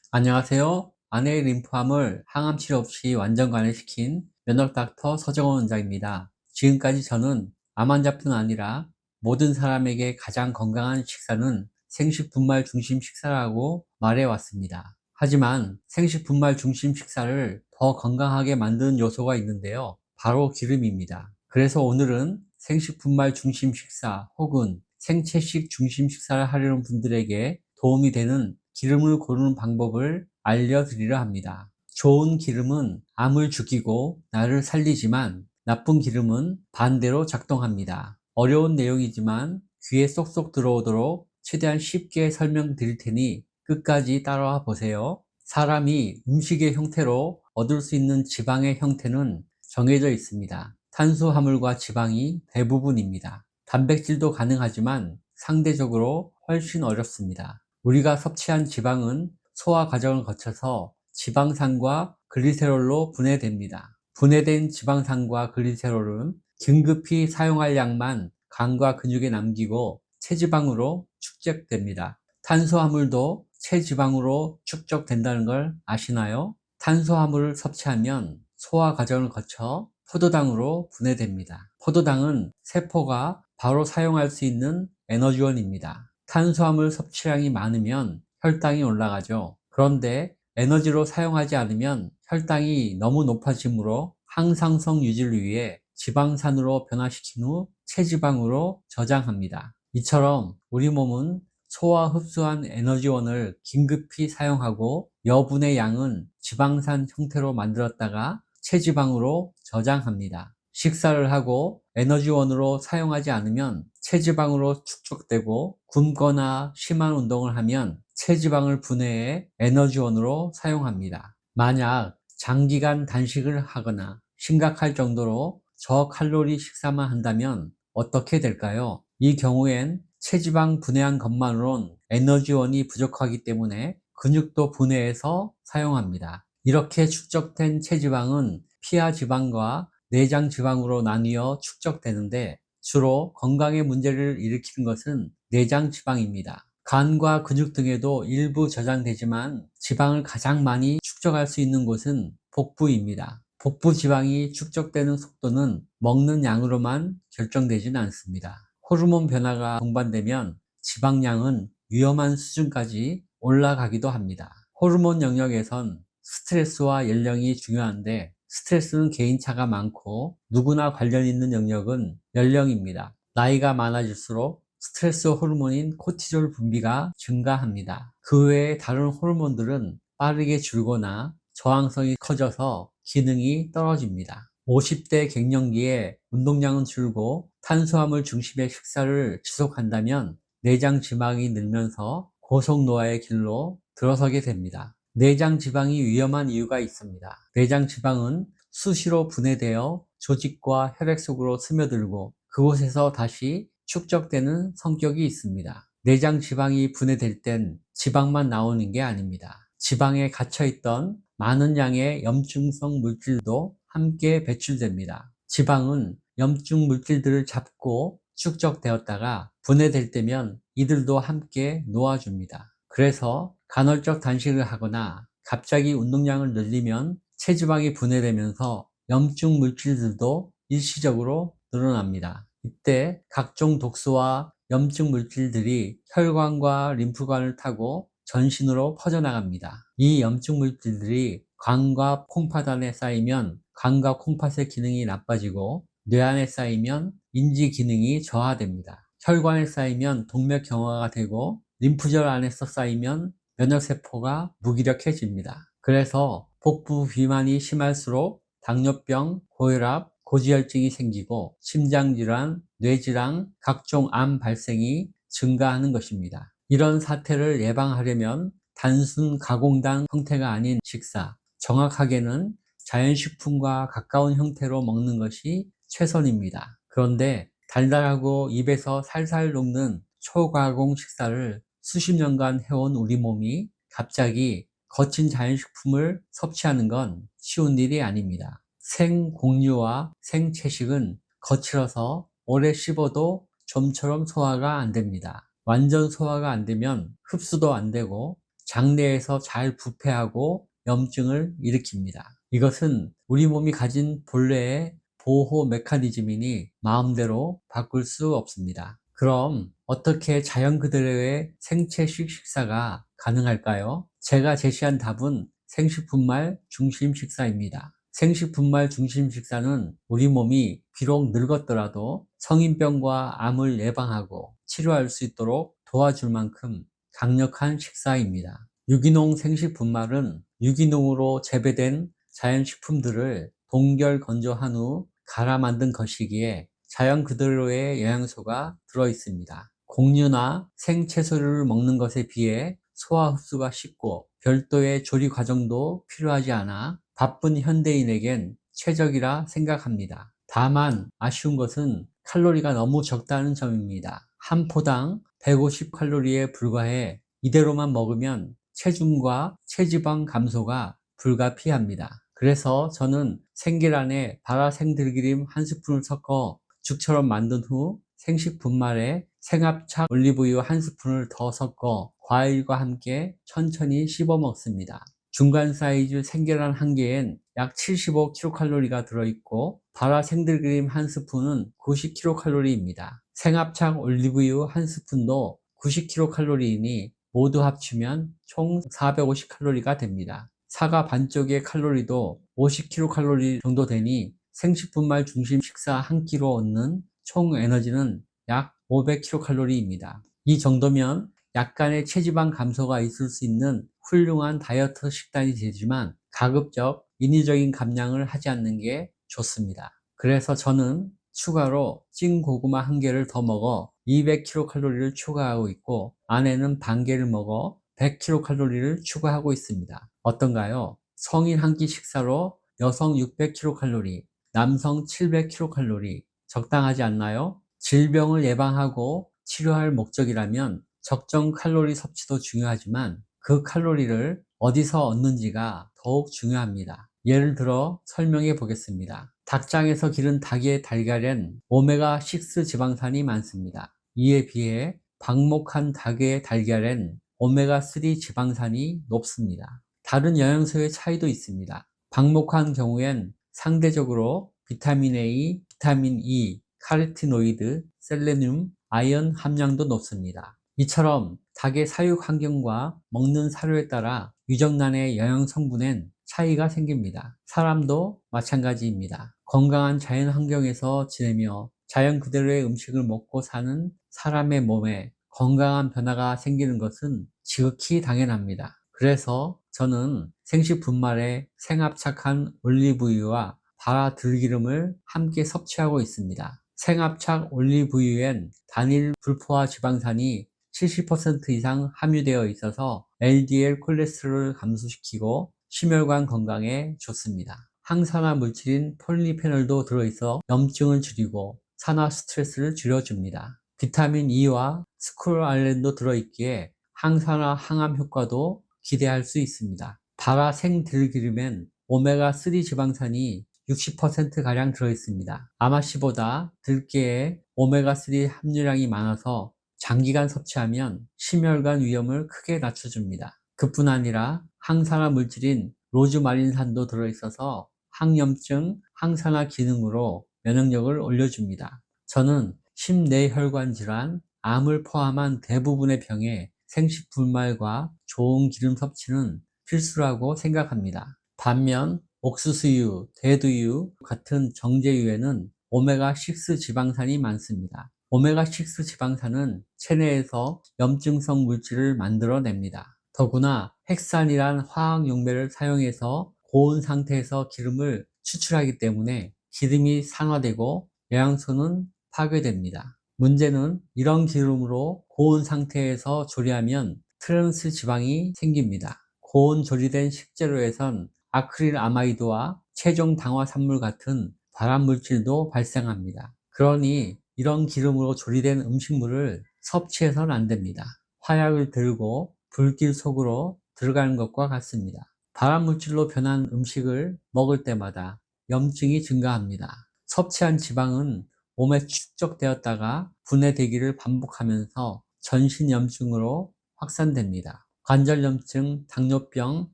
안녕하세요. 아내의 림프암을 항암 치료 없이 완전 관해시킨 면역 닥터 서정원 원장입니다. 지금까지 저는 암 환자뿐 아니라 모든 사람에게 가장 건강한 식사는 생식 분말 중심 식사라고 말해왔습니다. 하지만 생식 분말 중심 식사를 더 건강하게 만드는 요소가 있는데요. 바로 기름입니다. 그래서 오늘은 생식 분말 중심 식사 혹은 생채식 중심 식사를 하려는 분들에게 도움이 되는 기름을 고르는 방법을 알려드리려 합니다. 좋은 기름은 암을 죽이고 나를 살리지만 나쁜 기름은 반대로 작동합니다. 어려운 내용이지만 귀에 쏙쏙 들어오도록 최대한 쉽게 설명드릴 테니 끝까지 따라와 보세요. 사람이 음식의 형태로 얻을 수 있는 지방의 형태는 정해져 있습니다. 탄수화물과 지방이 대부분입니다. 단백질도 가능하지만 상대적으로 훨씬 어렵습니다. 우리가 섭취한 지방은 소화 과정을 거쳐서 지방산과 글리세롤로 분해됩니다. 분해된 지방산과 글리세롤은 긴급히 사용할 양만 간과 근육에 남기고 체지방으로 축적됩니다. 탄수화물도 체지방으로 축적된다는 걸 아시나요? 탄수화물을 섭취하면 소화 과정을 거쳐 포도당으로 분해됩니다. 포도당은 세포가 바로 사용할 수 있는 에너지원입니다. 탄수화물 섭취량이 많으면 혈당이 올라가죠. 그런데 에너지로 사용하지 않으면 혈당이 너무 높아지므로 항상성 유지를 위해 지방산으로 변화시킨 후 체지방으로 저장합니다. 이처럼 우리 몸은 소화 흡수한 에너지원을 긴급히 사용하고 여분의 양은 지방산 형태로 만들었다가 체지방으로 저장합니다. 식사를 하고 에너지원으로 사용하지 않으면 체지방으로 축적되고 굶거나 심한 운동을 하면 체지방을 분해해 에너지원으로 사용합니다. 만약 장기간 단식을 하거나 심각할 정도로 저칼로리 식사만 한다면 어떻게 될까요? 이 경우엔 체지방 분해한 것만으론 에너지원이 부족하기 때문에 근육도 분해해서 사용합니다. 이렇게 축적된 체지방은 피하 지방과 내장 지방으로 나뉘어 축적되는데 주로 건강에 문제를 일으키는 것은 내장 지방입니다. 간과 근육 등에도 일부 저장되지만 지방을 가장 많이 축적할 수 있는 곳은 복부입니다. 복부 지방이 축적되는 속도는 먹는 양으로만 결정되지는 않습니다. 호르몬 변화가 동반되면 지방량은 위험한 수준까지 올라가기도 합니다. 호르몬 영역에선 스트레스와 연령이 중요한데 스트레스는 개인차가 많고 누구나 관련 있는 영역은 연령입니다. 나이가 많아질수록 스트레스 호르몬인 코티졸 분비가 증가합니다. 그 외에 다른 호르몬들은 빠르게 줄거나 저항성이 커져서 기능이 떨어집니다. 50대 갱년기에 운동량은 줄고 탄수화물 중심의 식사를 지속한다면 내장 지방이 늘면서 고속노화의 길로 들어서게 됩니다. 내장 지방이 위험한 이유가 있습니다. 내장 지방은 수시로 분해되어 조직과 혈액 속으로 스며들고 그곳에서 다시 축적되는 성격이 있습니다. 내장 지방이 분해될 땐 지방만 나오는 게 아닙니다. 지방에 갇혀있던 많은 양의 염증성 물질도 함께 배출됩니다. 지방은 염증 물질들을 잡고 축적되었다가 분해될 때면 이들도 함께 놓아줍니다. 그래서 간헐적 단식을 하거나 갑자기 운동량을 늘리면 체지방이 분해되면서 염증 물질들도 일시적으로 늘어납니다. 이때 각종 독소와 염증 물질들이 혈관과 림프관을 타고 전신으로 퍼져나갑니다. 이 염증 물질들이 간과 콩팥 안에 쌓이면 간과 콩팥의 기능이 나빠지고 뇌 안에 쌓이면 인지 기능이 저하됩니다. 혈관에 쌓이면 동맥 경화가 되고 림프절 안에서 쌓이면 면역세포가 무기력해집니다. 그래서 복부 비만이 심할수록 당뇨병, 고혈압, 고지혈증이 생기고 심장질환, 뇌질환, 각종 암 발생이 증가하는 것입니다. 이런 사태를 예방하려면 단순 가공당 형태가 아닌 식사, 정확하게는 자연식품과 가까운 형태로 먹는 것이 최선입니다. 그런데 달달하고 입에서 살살 녹는 초가공 식사를 수십 년간 해온 우리 몸이 갑자기 거친 자연식품을 섭취하는 건 쉬운 일이 아닙니다. 생곡류와 생채식은 거칠어서 오래 씹어도 좀처럼 소화가 안 됩니다. 완전 소화가 안 되면 흡수도 안 되고 장내에서 잘 부패하고 염증을 일으킵니다. 이것은 우리 몸이 가진 본래의 보호 메커니즘이니 마음대로 바꿀 수 없습니다. 그럼 어떻게 자연 그대로의 생체식 식사가 가능할까요? 제가 제시한 답은 생식분말 중심 식사입니다. 생식분말 중심 식사는 우리 몸이 비록 늙었더라도 성인병과 암을 예방하고 치료할 수 있도록 도와줄 만큼 강력한 식사입니다. 유기농 생식분말은 유기농으로 재배된 자연식품들을 동결 건조한 후 갈아 만든 것이기에 자연 그대로의 영양소가 들어있습니다. 곡류나 생채소를 먹는 것에 비해 소화 흡수가 쉽고 별도의 조리 과정도 필요하지 않아 바쁜 현대인에겐 최적이라 생각합니다. 다만 아쉬운 것은 칼로리가 너무 적다는 점입니다. 한 포당 150칼로리에 불과해 이대로만 먹으면 체중과 체지방 감소가 불가피합니다. 그래서 저는 생계란에 발화생들기름 한 스푼을 섞어 죽처럼 만든 후 생식 분말에 생합착 올리브유 한 스푼을 더 섞어 과일과 함께 천천히 씹어 먹습니다. 중간 사이즈 생계란 한 개엔 약 75kcal가 들어있고 발화생들기름 한 스푼은 90kcal입니다. 생합착 올리브유 한 스푼도 90kcal이니 모두 합치면 총 450칼로리가 됩니다. 사과 반쪽의 칼로리도 50kcal 정도 되니 생식분말 중심 식사 한 끼로 얻는 총 에너지는 약 500kcal입니다. 이 정도면 약간의 체지방 감소가 있을 수 있는 훌륭한 다이어트 식단이 되지만 가급적 인위적인 감량을 하지 않는 게 좋습니다. 그래서 저는 추가로 찐 고구마 한 개를 더 먹어 200kcal를 추가하고 있고 아내는 반 개를 먹어 100kcal를 추가하고 있습니다. 어떤가요? 성인 한 끼 식사로 여성 600kcal, 남성 700kcal 적당하지 않나요? 질병을 예방하고 치료할 목적이라면 적정 칼로리 섭취도 중요하지만 그 칼로리를 어디서 얻는지가 더욱 중요합니다. 예를 들어 설명해 보겠습니다. 닭장에서 기른 닭의 달걀엔 오메가6 지방산이 많습니다. 이에 비해 방목한 닭의 달걀엔 오메가3 지방산이 높습니다. 다른 영양소의 차이도 있습니다. 방목한 경우엔 상대적으로 비타민 A, 비타민 E, 카로티노이드, 셀레늄, 아연 함량도 높습니다. 이처럼 닭의 사육 환경과 먹는 사료에 따라 유정란의 영양 성분엔 차이가 생깁니다. 사람도 마찬가지입니다. 건강한 자연 환경에서 지내며 자연 그대로의 음식을 먹고 사는 사람의 몸에 건강한 변화가 생기는 것은 지극히 당연합니다. 그래서 저는 생식분말에 생합착한 올리브유와 발화 들기름을 함께 섭취하고 있습니다. 생합착 올리브유엔 단일 불포화 지방산이 70% 이상 함유되어 있어서 LDL 콜레스테롤을 감소시키고 심혈관 건강에 좋습니다. 항산화 물질인 폴리페놀도 들어있어 염증을 줄이고 산화 스트레스를 줄여줍니다. 비타민 E와 스콜알렌도 들어있기에 항산화 항암 효과도 기대할 수 있습니다. 발화 생들기름엔 오메가3 지방산이 60%가량 들어있습니다. 아마씨보다 들깨에 오메가3 함유량이 많아서 장기간 섭취하면 심혈관 위험을 크게 낮춰줍니다. 그뿐 아니라 항산화 물질인 로즈마린산도 들어있어서 항염증, 항산화 기능으로 면역력을 올려줍니다. 저는 심내혈관 질환, 암을 포함한 대부분의 병에 생식분말과 좋은 기름 섭취는 필수라고 생각합니다. 반면 옥수수유, 대두유 같은 정제유에는 오메가6 지방산이 많습니다. 오메가6 지방산은 체내에서 염증성 물질을 만들어냅니다. 더구나 핵산이란 화학 용매를 사용해서 고온 상태에서 기름을 추출하기 때문에 기름이 산화되고 영양소는 파괴됩니다. 문제는 이런 기름으로 고온 상태에서 조리하면 트랜스 지방이 생깁니다. 고온 조리된 식재료에선 아크릴아마이드와 최종 당화산물 같은 발암물질도 발생합니다. 그러니 이런 기름으로 조리된 음식물을 섭취해서는 안 됩니다. 화약을 들고 불길 속으로 들어가는 것과 같습니다. 발암물질로 변한 음식을 먹을 때마다 염증이 증가합니다. 섭취한 지방은 몸에 축적되었다가 분해되기를 반복하면서 전신염증으로 확산됩니다. 관절염증, 당뇨병,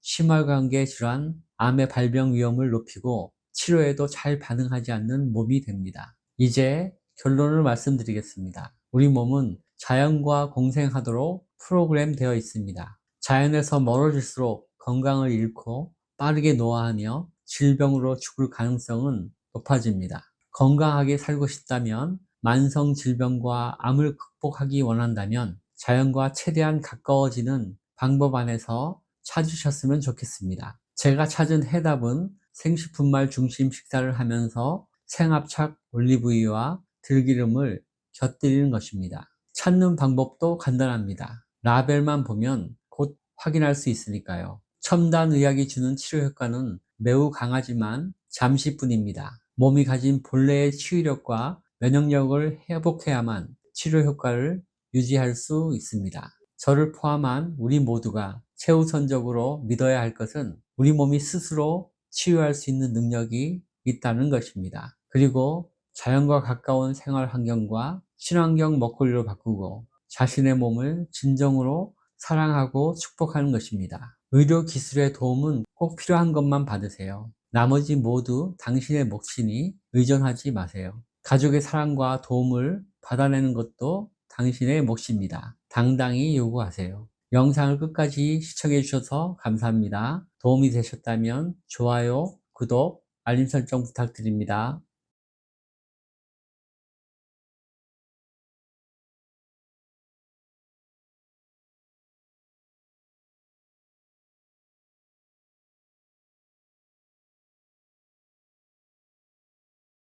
심혈관계 질환, 암의 발병 위험을 높이고 치료에도 잘 반응하지 않는 몸이 됩니다. 이제 결론을 말씀드리겠습니다. 우리 몸은 자연과 공생하도록 프로그램 되어 있습니다. 자연에서 멀어질수록 건강을 잃고 빠르게 노화하며 질병으로 죽을 가능성은 높아집니다. 건강하게 살고 싶다면, 만성 질병과 암을 극복하기 원한다면 자연과 최대한 가까워지는 방법 안에서 찾으셨으면 좋겠습니다. 제가 찾은 해답은 생식분말 중심 식사를 하면서 생합착 올리브유와 들기름을 곁들이는 것입니다. 찾는 방법도 간단합니다. 라벨만 보면 곧 확인할 수 있으니까요. 첨단 의학이 주는 치료 효과는 매우 강하지만 잠시뿐입니다. 몸이 가진 본래의 치유력과 면역력을 회복해야만 치료 효과를 유지할 수 있습니다. 저를 포함한 우리 모두가 최우선적으로 믿어야 할 것은 우리 몸이 스스로 치유할 수 있는 능력이 있다는 것입니다. 그리고 자연과 가까운 생활 환경과 친환경 먹거리로 바꾸고 자신의 몸을 진정으로 사랑하고 축복하는 것입니다. 의료 기술의 도움은 꼭 필요한 것만 받으세요. 나머지 모두 당신의 몫이니 의존하지 마세요. 가족의 사랑과 도움을 받아내는 것도 당신의 몫입니다. 당당히 요구하세요. 영상을 끝까지 시청해 주셔서 감사합니다. 도움이 되셨다면 좋아요, 구독, 알림 설정 부탁드립니다.